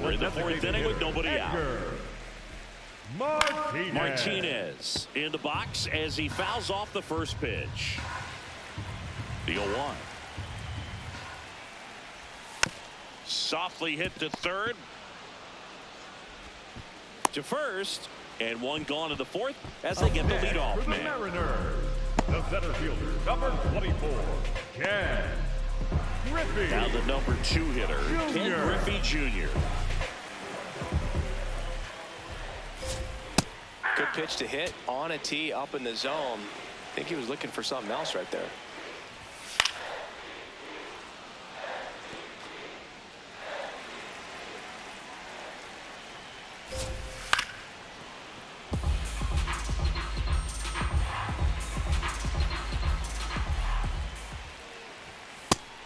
We're in the fourth inning with nobody out. Martinez in the box as he fouls off the first pitch. The 0-1. Softly hit to third. To first. And one gone in the fourth as they get the leadoff man. Mariners, the center fielder, number 24, Ken Griffey. Now the number 2 hitter, Ken Griffey Jr. Good pitch to hit on a tee up in the zone. I think he was looking for something else right there.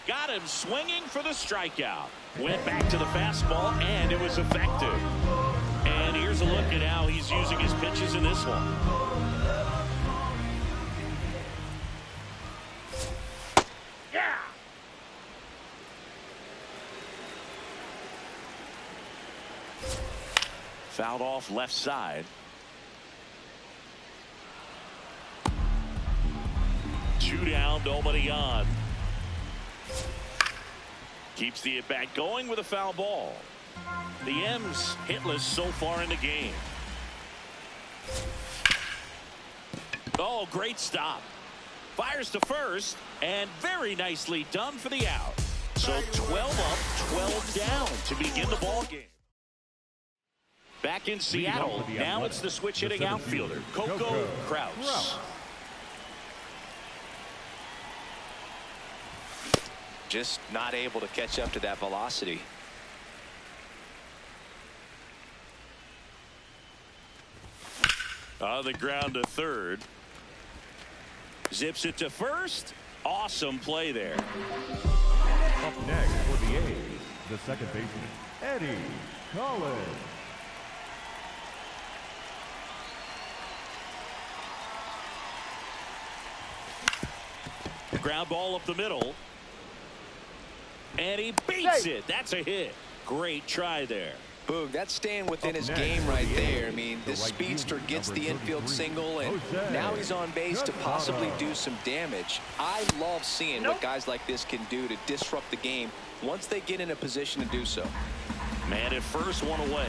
Got him swinging for the strikeout. Went back to the fastball, and it was effective. And here's a look at how he's using his pitches in this one. Yeah. Fouled off left side. 2 down, nobody on. Keeps the at-bat going with a foul ball. The M's hitless so far in the game. Oh, great stop. Fires to first, and very nicely done for the out. So 12 up, 12 down to begin the ball game. Back in Seattle, now it's the switch-hitting outfielder, Coco Kraus. Just not able to catch up to that velocity. On the ground to third. Zips it to first. Awesome play there. Up next for the A's, the second baseman, Eddie Collins. Ground ball up the middle. And he beats it. That's a hit. Great try there. Boog, that's staying within his game right there. I mean, this speedster gets the infield single, and now he's on base to possibly do some damage. I love seeing what guys like this can do to disrupt the game once they get in a position to do so. Man at first, one away.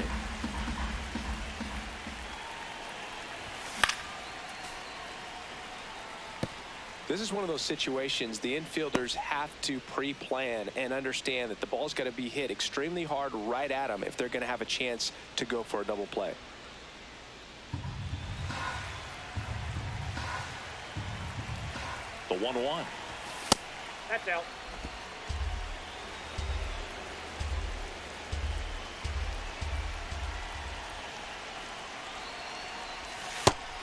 This is one of those situations the infielders have to pre-plan and understand that the ball's got to be hit extremely hard right at them if they're going to have a chance to go for a double play. The 1-1. That's out.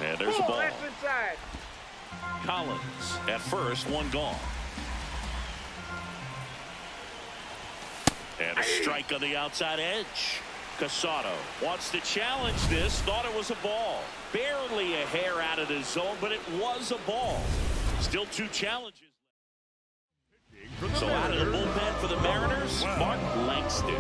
And there's the ball. That's inside. Collins at first, one gone. And a strike on the outside edge. Casado wants to challenge this. Thought it was a ball. Barely a hair out of the zone, but it was a ball. Still 2 challenges. So out of the bullpen for the Mariners, Mark Langston.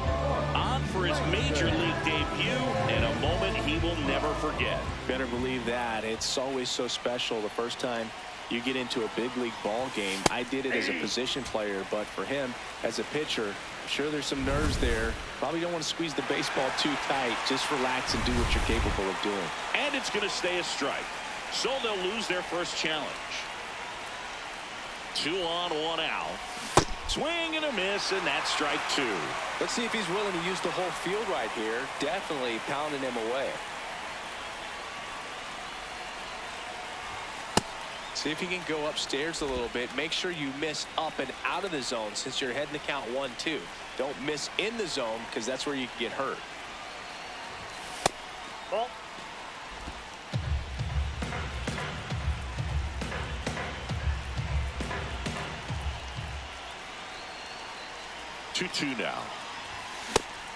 On for his major league debut, and a moment he will never forget. Better believe that. It's always so special the first time you get into a big league ball game. I did it as a position player, but for him as a pitcher, I'm sure there's some nerves there. Probably don't want to squeeze the baseball too tight. Just relax and do what you're capable of doing. And it's going to stay a strike. So they'll lose their first challenge. 2 on, 1 out. Swing and a miss, and that's strike 2. Let's see if he's willing to use the whole field right here. Definitely pounding him away. See if you can go upstairs a little bit. Make sure you miss up and out of the zone since you're heading to count 1-2. Don't miss in the zone because that's where you can get hurt. Ball. Two now.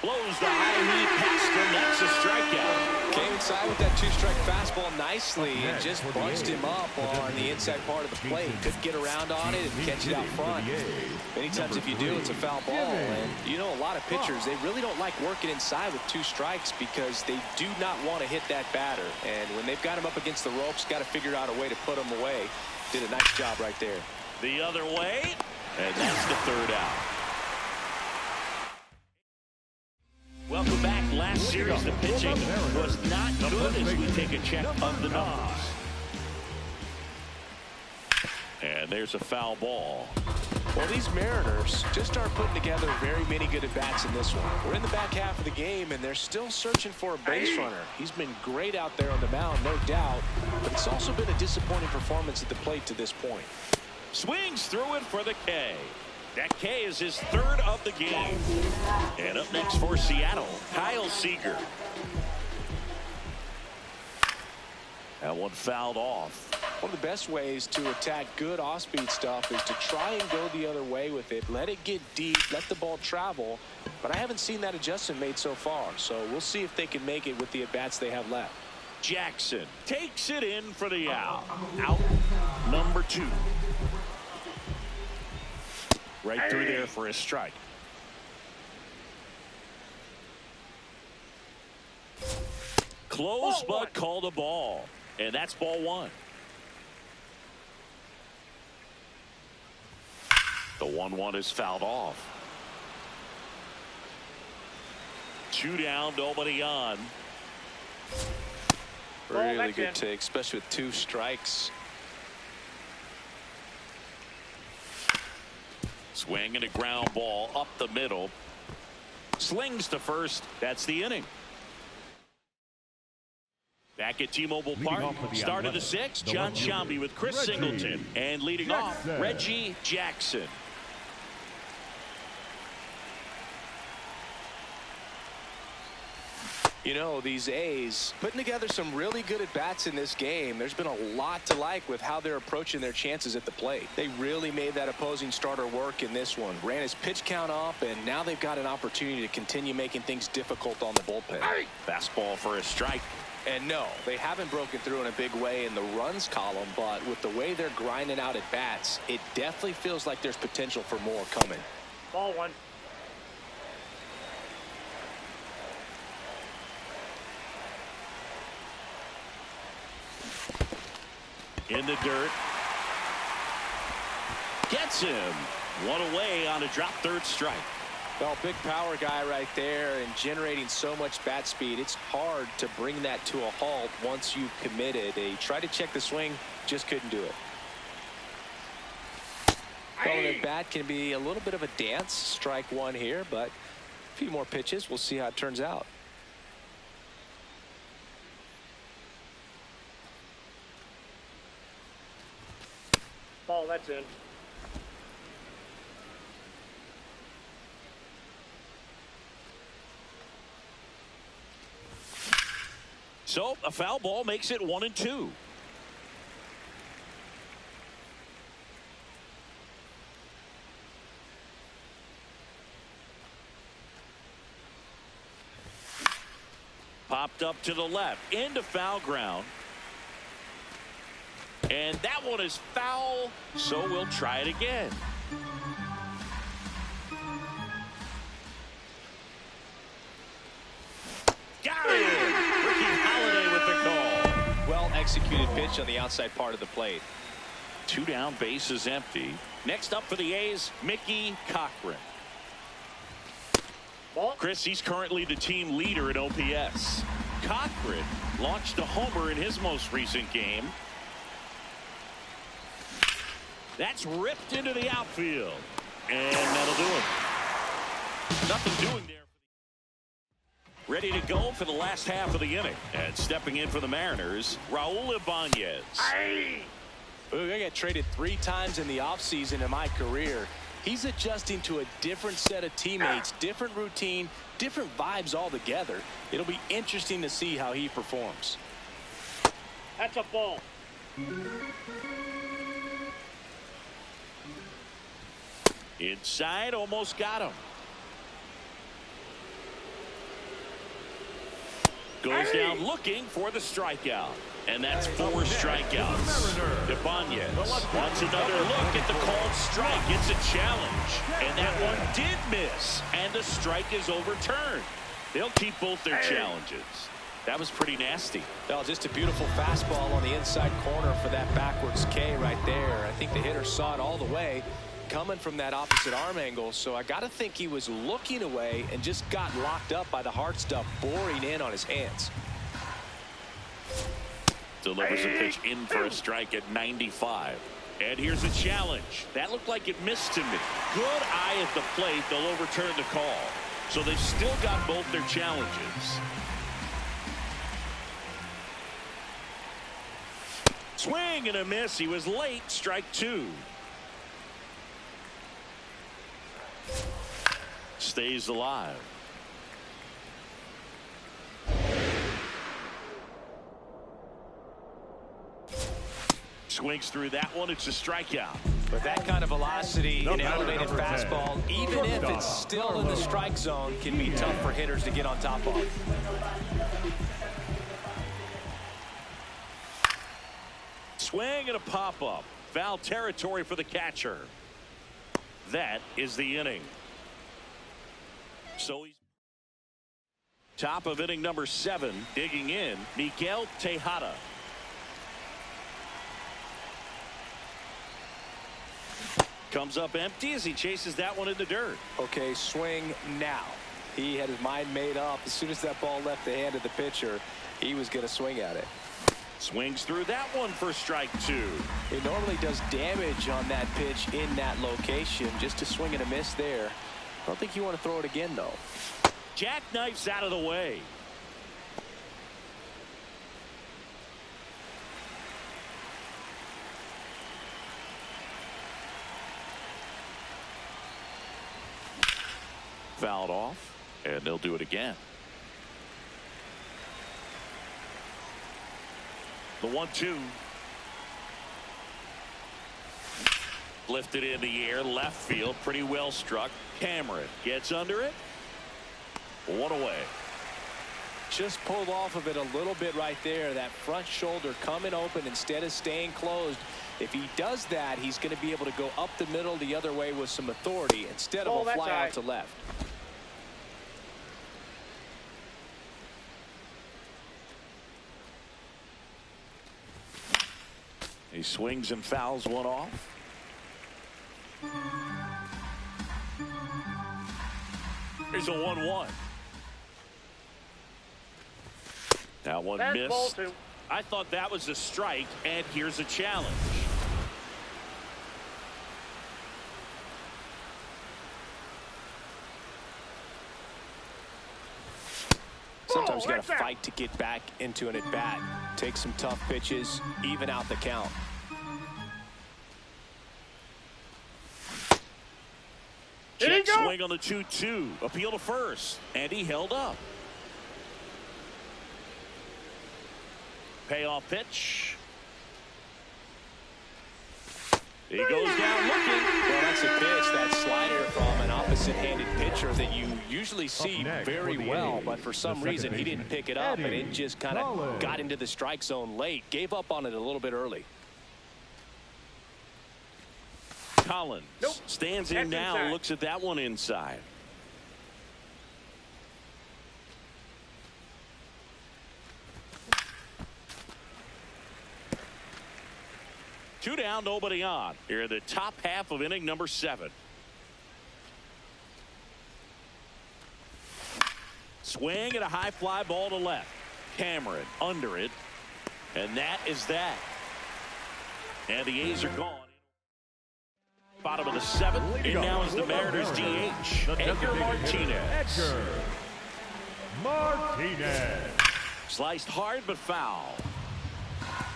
Blows the high heat past him. That's a strikeout. Came inside with that two-strike fastball nicely and just bunched him up on the inside part of the plate. Couldn't get around on it and catch it out front. Many times if you do, it's a foul ball. And you know, a lot of pitchers, they really don't like working inside with 2 strikes because they do not want to hit that batter. And when they've got him up against the ropes, got to figure out a way to put him away. Did a nice job right there. The other way, and that's the 3rd out. Welcome back. Last series, the pitching was not good as we take a check of the numbers. And there's a foul ball. Well, these Mariners just aren't putting together very many good at-bats in this one. We're in the back half of the game, and they're still searching for a base runner. He's been great out there on the mound, no doubt, but it's also been a disappointing performance at the plate to this point. Swings through it for the K. That K is his 3rd of the game. And up next for Seattle, Kyle Seager. That one fouled off. One of the best ways to attack good off-speed stuff is to try and go the other way with it. Let it get deep, let the ball travel. But I haven't seen that adjustment made so far. So we'll see if they can make it with the at-bats they have left. Jackson takes it in for the out. Out number 2. Right through there for a strike. Close, but called a ball. And that's ball 1. The 1-1 is fouled off. 2 down, nobody on. Really good take, especially with 2 strikes. Swing and a ground ball up the middle. Slings to first. That's the inning. Back at T-Mobile Park, start of the 6th, John Shambi with Chris Singleton. And leading off, Reggie Jackson. You know, these A's putting together some really good at-bats in this game. There's been a lot to like with how they're approaching their chances at the plate. They really made that opposing starter work in this one. Ran his pitch count up, and now they've got an opportunity to continue making things difficult on the bullpen. Fastball for a strike. And no, they haven't broken through in a big way in the runs column, but with the way they're grinding out at-bats, it definitely feels like there's potential for more coming. Ball 1. In the dirt. Gets him. 1 away on a drop 3rd strike. Well, big power guy right there and generating so much bat speed. It's hard to bring that to a halt once you've committed. He tried to check the swing, just couldn't do it. Calling it bat can be a little bit of a dance. Strike 1 here, but a few more pitches. We'll see how it turns out. Ball, that's in. So a foul ball makes it 1-2. Popped up to the left into foul ground. And that one is foul, so we'll try it again. Got it! Ricky Holiday with the call. Well executed pitch on the outside part of the plate. 2 down, bases empty. Next up for the A's, Mickey Cochran. Ball. Chris, he's currently the team leader in OPS. Cochran launched a homer in his most recent game. That's ripped into the outfield. And that'll do it. Nothing doing there. Ready to go for the last half of the inning. And stepping in for the Mariners, Raul Ibanez. Look, I got traded 3 times in the offseason in my career. He's adjusting to a different set of teammates, different routine, different vibes altogether. It'll be interesting to see how he performs. That's a ball. Inside, almost got him. Goes down looking for the strikeout. And that's 4 strikeouts. Ibanez wants another look at the called strike. It's a challenge. And that one did miss. And the strike is overturned. They'll keep both their challenges. That was pretty nasty. Well, just a beautiful fastball on the inside corner for that backwards K right there. I think the hitter saw it all the way coming from that opposite arm angle. So I got to think he was looking away and just got locked up by the hard stuff boring in on his hands. Delivers a pitch in for a strike at 95. And here's a challenge. That looked like it missed to me. Good eye at the plate. They'll overturn the call. So they've still got both their challenges. Swing and a miss. He was late. Strike 2. Stays alive. Swings through that one. It's a strikeout. But that kind of velocity in elevated fastball, even if it's still in the strike zone, can be tough for hitters to get on top of. Swing and a pop-up. Foul territory for the catcher. That is the inning. So he's top of inning number 7. Digging in, Miguel Tejada. Comes up empty as he chases that one in the dirt. Okay, swing now. He had his mind made up. As soon as that ball left the hand of the pitcher, he was going to swing at it. Swings through that one for strike 2. It normally does damage on that pitch in that location. Just a swing and a miss there. I don't think you want to throw it again, though. Jackknifes out of the way. Fouled off, and they'll do it again. The 1-2. Lifted in the air, left field, pretty well struck. Cameron gets under it. 1 away. Just pulled off of it a little bit right there. That front shoulder coming open instead of staying closed. If he does that, he's going to be able to go up the middle the other way with some authority instead of a fly out to left. He swings and fouls one off. Here's a 1-1. That one That's missed. ball 2. I thought that was a strike, and here's a challenge. Sometimes you got to fight to get back into an at-bat. Take some tough pitches, even out the count. Check swing on the 2-2. Appeal to first, and he held up. Payoff pitch. He goes down looking. Well, that's a pitch, that slider from an opposite-handed pitcher that you usually see very well, but for some reason he didn't pick it up, and it just kind of got into the strike zone late. Gave up on it a little bit early. Collins stands in now, inside. Looks at that one inside. Two down, nobody on. Here in the top half of inning number 7. Swing and a high fly ball to left. Cameron under it. And that is that. And the A's are gone. Bottom of the 7th. And now is the Mariners DH. Edgar Martinez. Edgar Martinez. Sliced hard but foul.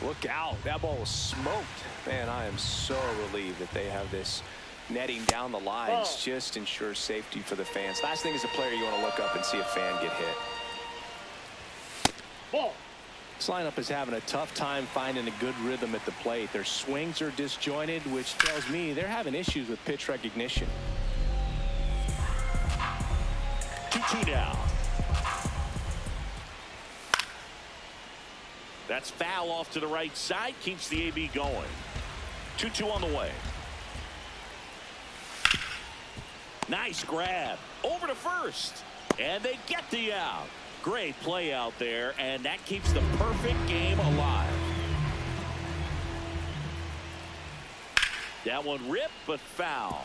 Look out. That ball was smoked. Man, I am so relieved that they have this netting down the lines. Just ensures safety for the fans. Last thing as a player, you want to look up and see a fan get hit. Ball. This lineup is having a tough time finding a good rhythm at the plate. Their swings are disjointed, which tells me they're having issues with pitch recognition. 2-2 down. That's foul off to the right side. Keeps the AB going. 2-2 on the way. Nice grab. Over to first. And they get the out. Great play out there. And that keeps the perfect game alive. That one ripped, but foul.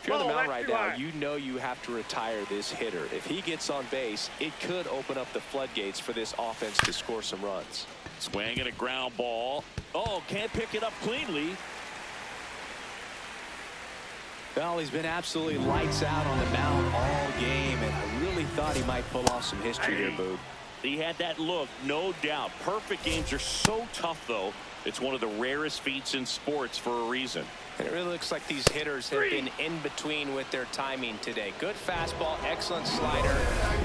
If you're on the mound right now, you know you have to retire this hitter. If he gets on base, it could open up the floodgates for this offense to score some runs. Swing and a ground ball. Oh, can't pick it up cleanly. Well, he's been absolutely lights out on the mound all game, and I really thought he might pull off some history here, Boog. He had that look, no doubt. Perfect games are so tough, though. It's one of the rarest feats in sports for a reason. And it really looks like these hitters have been in between with their timing today. Good fastball, excellent slider,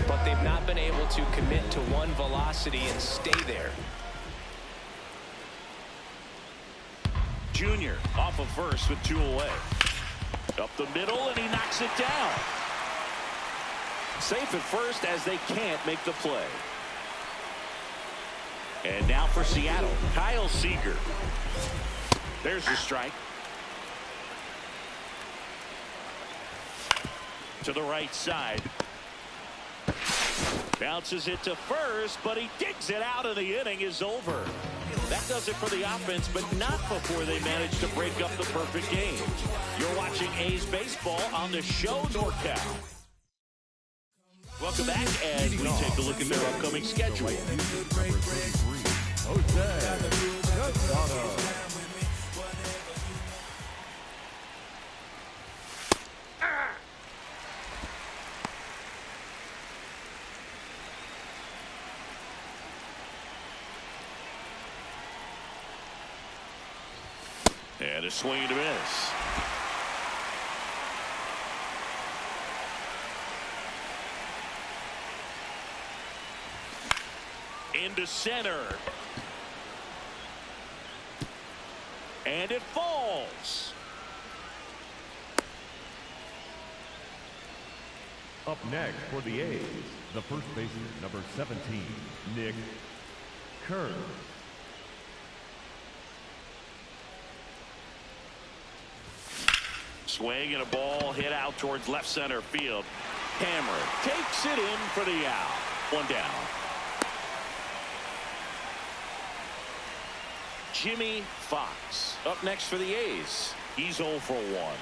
but they've not been able to commit to one velocity and stay there. Junior off of first with 2 away. Up the middle, and he knocks it down. Safe at first as they can't make the play. And now for Seattle, Kyle Seager. There's the strike. To the right side. Bounces it to first, but he digs it out, and the inning is over. That does it for the offense, but not before they manage to break up the perfect game. You're watching A's baseball on the show NorCal. Welcome back as we take a look at their upcoming schedule. And a swing and a miss. Into center. And it falls. Up next for the A's, the first baseman, number 17, Nick Kerr. Swing and a ball hit out towards left center field. Hammer takes it in for the out. 1 down. Jimmy Fox up next for the A's. He's 0 for 1.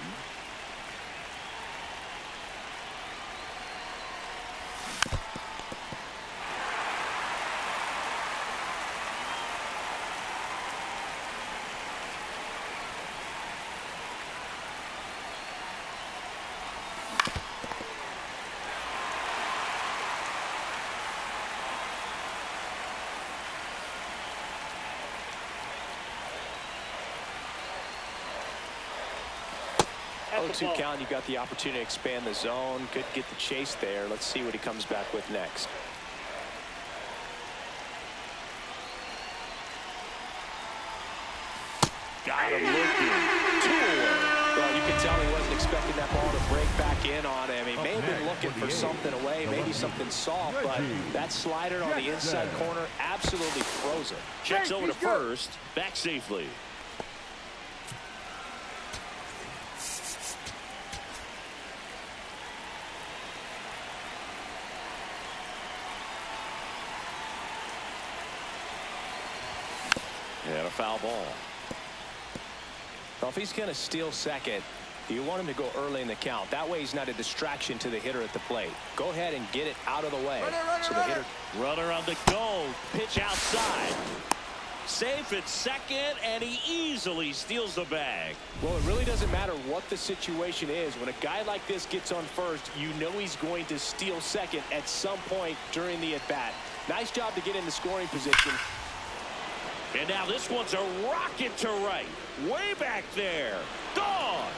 Two count, you got the opportunity to expand the zone. Could get the chase there. Let's see what he comes back with next. Got him looking. 2 away. Well, you can tell he wasn't expecting that ball to break back in on him. He may have been looking for something away, maybe something soft, but that slider on the inside corner absolutely frozen. Checks over to first, back safely. And a foul ball. Well, if he's going to steal second, you want him to go early in the count. That way he's not a distraction to the hitter at the plate. Go ahead and get it out of the way. Runner on the go. Pitch outside. Safe at second, and he easily steals the bag. Well, it really doesn't matter what the situation is. When a guy like this gets on first, you know he's going to steal second at some point during the at-bat. Nice job to get in the scoring position. And now this one's a rocket to right. Way back there. Gone.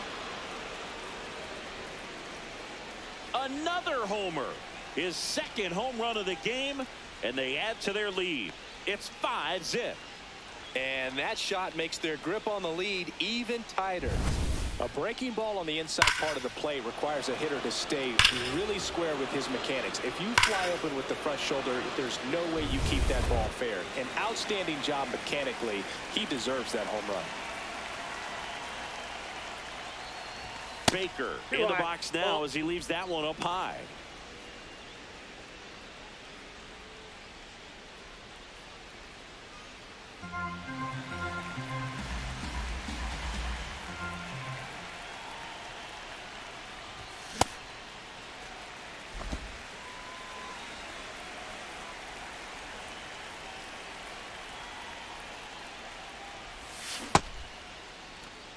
Another homer. His second home run of the game, and they add to their lead. It's 5-zip. And that shot makes their grip on the lead even tighter. A breaking ball on the inside part of the plate requires a hitter to stay really square with his mechanics. If you fly open with the front shoulder, there's no way you keep that ball fair. An outstanding job mechanically. He deserves that home run. Baker in the box now as he leaves that one up high.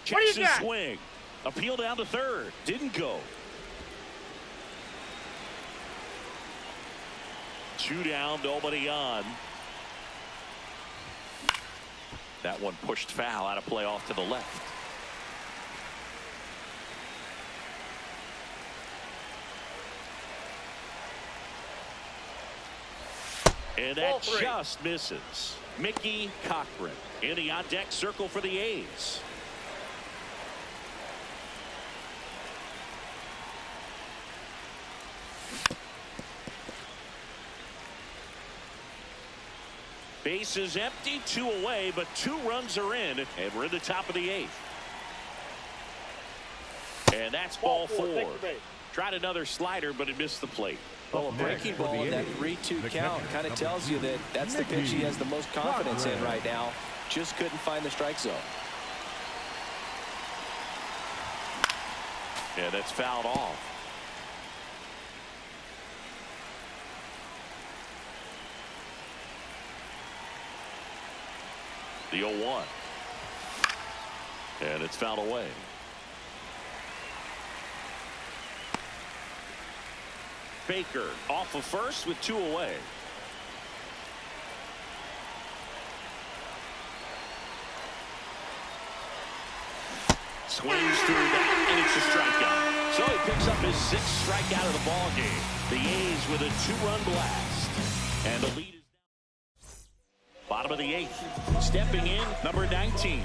Checks his swing. Appeal down to third. Didn't go. 2 down, nobody on. That one pushed foul, out of play off to the left. And that just misses. Mickey Cochran in the on-deck circle for the A's. Base is empty, 2 away, but 2 runs are in, and we're in the top of the 8th. And that's ball 4. Tried another slider, but it missed the plate. Well, a breaking ball in that 3-2 count kind of tells you that that's the pitch he has the most confidence in right now. Just couldn't find the strike zone. And that's fouled off. The 0-1. And it's fouled away. Baker off of first with 2 away. Swings through that, and it's a strikeout. So he picks up his 6th strikeout of the ball game. The A's with a 2-run blast. And the lead is down. Bottom of the 8th. Stepping in, number 19.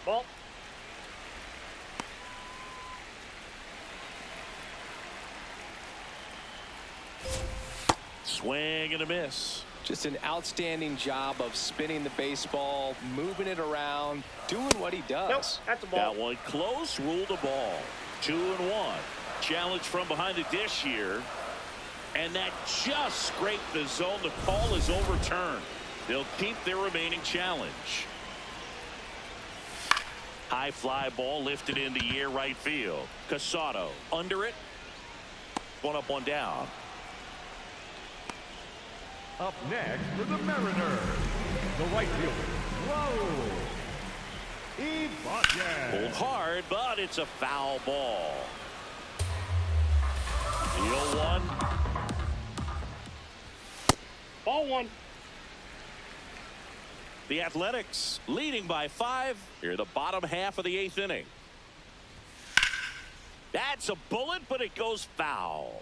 Ball. Swing and a miss. Just an outstanding job of spinning the baseball, moving it around, doing what he does. Nope, that's a ball. That one close, ruled a ball. 2-1. Challenge from behind the dish here. And that just scraped the zone. The call is overturned. They'll keep their remaining challenge. High fly ball lifted in the air right field. Casado under it. 1 up, 1 down. Up next for the Mariners, the right fielder, pulled hard, but it's a foul ball. The 0-1. Ball 1. The Athletics leading by 5 here in the bottom half of the 8th inning. That's a bullet, but it goes foul.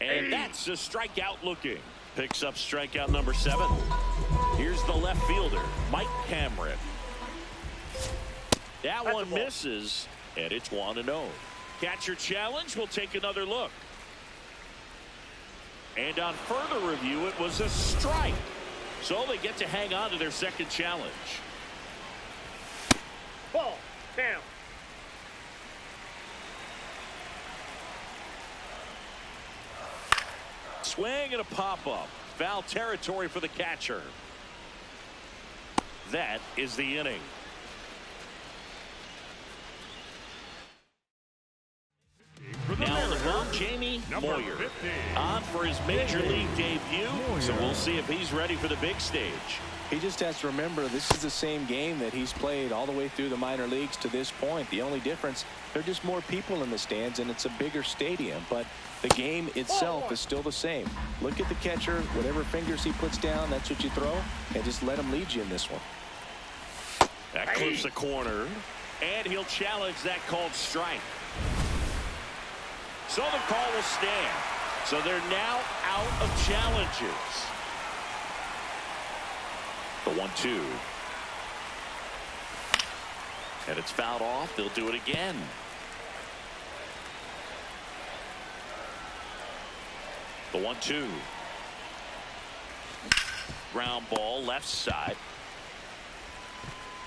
And that's a strikeout looking. Picks up strikeout number 7. Here's the left fielder, Mike Cameron. That one misses, and it's 1-0. Catcher challenge. We'll take another look. And on further review, it was a strike. So they get to hang on to their second challenge. Ball. Down. Swing and a pop-up. Foul territory for the catcher. That is the inning. Now on the bump, Jamie Moyer on for his major league debut. So we'll see if he's ready for the big stage. He just has to remember this is the same game that he's played all the way through the minor leagues to this point. The only difference, there are just more people in the stands and it's a bigger stadium, but the game itself is still the same. Look at the catcher, whatever fingers he puts down, that's what you throw, and just let him lead you in this one. That clips the corner, and he'll challenge that called strike. So the call will stand. So they're now out of challenges. The 1-2. And it's fouled off. They'll do it again. The 1-2. Ground ball left side.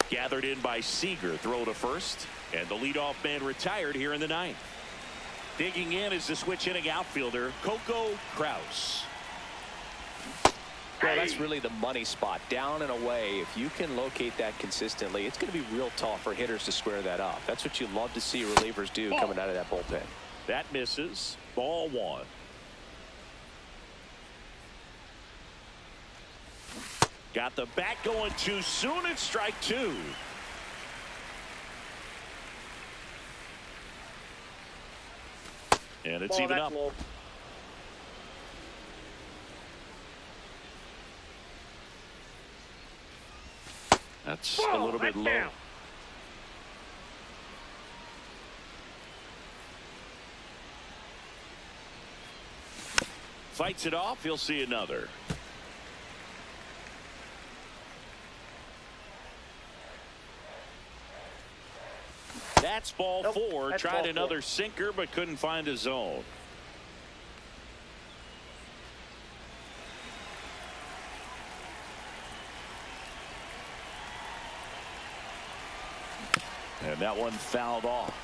Gathered in by Seager. Throw to first. And the leadoff man retired here in the ninth. Digging in is the switch inning outfielder, Coco Kraus. Well, that's really the money spot. Down and away. If you can locate that consistently, it's going to be real tough for hitters to square that up. That's what you love to see relievers do coming out of that bullpen. That misses. Ball 1. Got the bat going too soon. It's strike 2. And it's even up. Low. That's a little bit low. Down. Fights it off. He'll see another. That's ball 4. That's Tried ball another 4. sinker, but couldn't find a zone. And that one fouled off.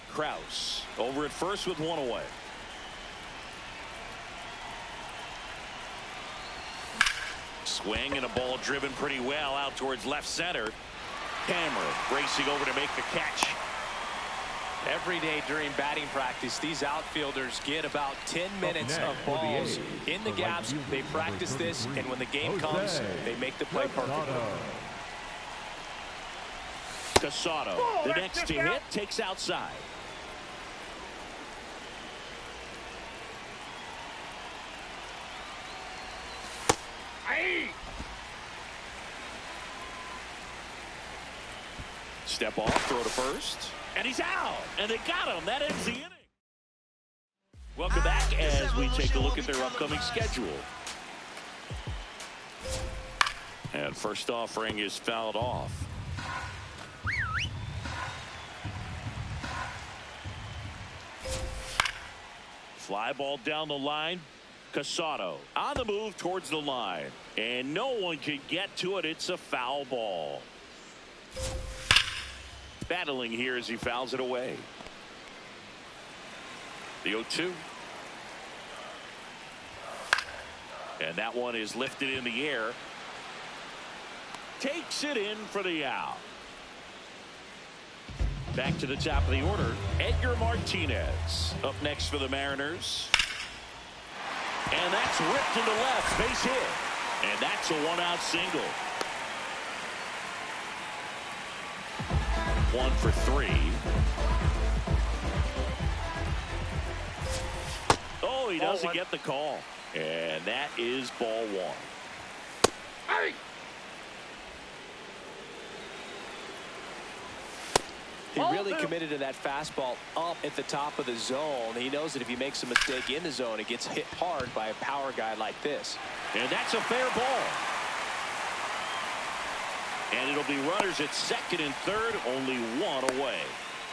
Kraus over at first with 1 away. Swing and a ball driven pretty well out towards left center. Cameron racing over to make the catch. Every day during batting practice, these outfielders get about 10 minutes of balls in the gaps. They practice this, and when the game comes, they make the play perfectly. Casado, the next to hit, takes outside. Step off, throw to first, and he's out. And they got him. That ends the inning. Welcome back as we take a look at their upcoming schedule. And first offering is fouled off. Fly ball down the line. Casado on the move towards the line. And no one can get to it. It's a foul ball. Battling here as he fouls it away. The 0-2. And that one is lifted in the air. Takes it in for the out. Back to the top of the order, Edgar Martinez up next for the Mariners. And that's ripped into left, base hit. And that's a 1-out single. 1 for 3. Oh, he doesn't get the call. And that is ball 1. Hey! He really committed to that fastball up at the top of the zone. He knows that if he makes a mistake in the zone, it gets hit hard by a power guy like this. And that's a fair ball. And it'll be runners at second and third, only 1 away.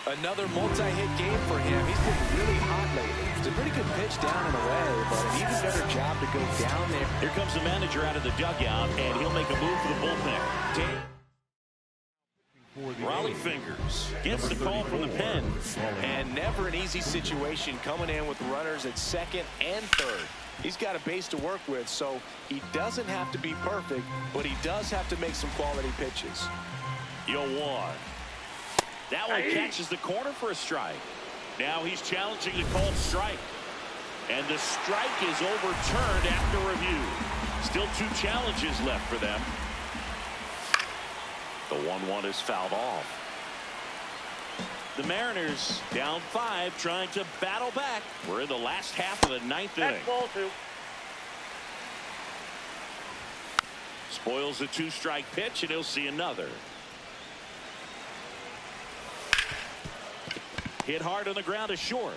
Another multi-hit game for him. He's been really hot lately. It's a pretty good pitch down and away, but an even better job to go down there. Here comes the manager out of the dugout, and he'll make a move for the bullpen. Raleigh Fingers gets the call from the pen. And never an easy situation coming in with runners at second and third. He's got a base to work with, so he doesn't have to be perfect, but he does have to make some quality pitches. 0-1. That one catches the corner for a strike. Now he's challenging the called strike. And the strike is overturned after review. Still 2 challenges left for them. The 1-1 is fouled off. The Mariners down 5, trying to battle back. We're in the last half of the 9th inning. That's ball 2. Spoils a 2-strike pitch, and he'll see another. Hit hard on the ground to short.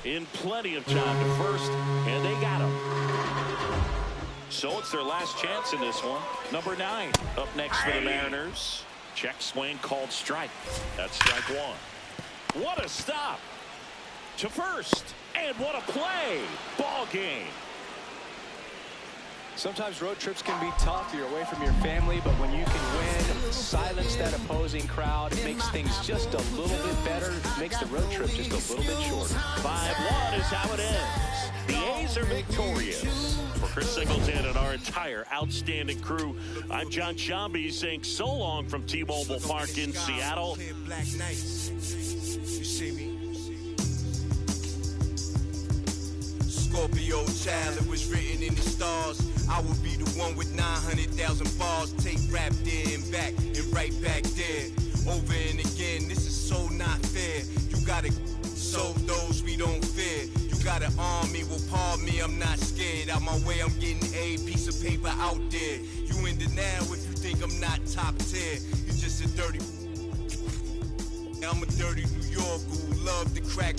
In plenty of time to first, and they got him. So it's their last chance in this one. Number 9 up next for the Mariners. Check swing called strike. That's strike 1. What a stop to first, and what a play. Ball game. Sometimes road trips can be tough. You're away from your family, but when you can win, silence that opposing crowd, it makes things just a little bit better. It makes the road trip just a little bit shorter. 5-1 is how it ends. The A's are victorious. For Chris Singleton and our entire outstanding crew, I'm John Shambi saying so long from T-Mobile Park in Seattle. Scorpio child, it was written in the stars. I will be the one with 900,000 bars. Take rap there and back and right back there. Over and again, this is so not fair. You gotta show those we don't fear. You gotta arm me, well pardon me, I'm not scared. Out my way, I'm getting a piece of paper out there. You in the now if you think I'm not top tier. You just a dirty. I'm a dirty New Yorker who love to crack.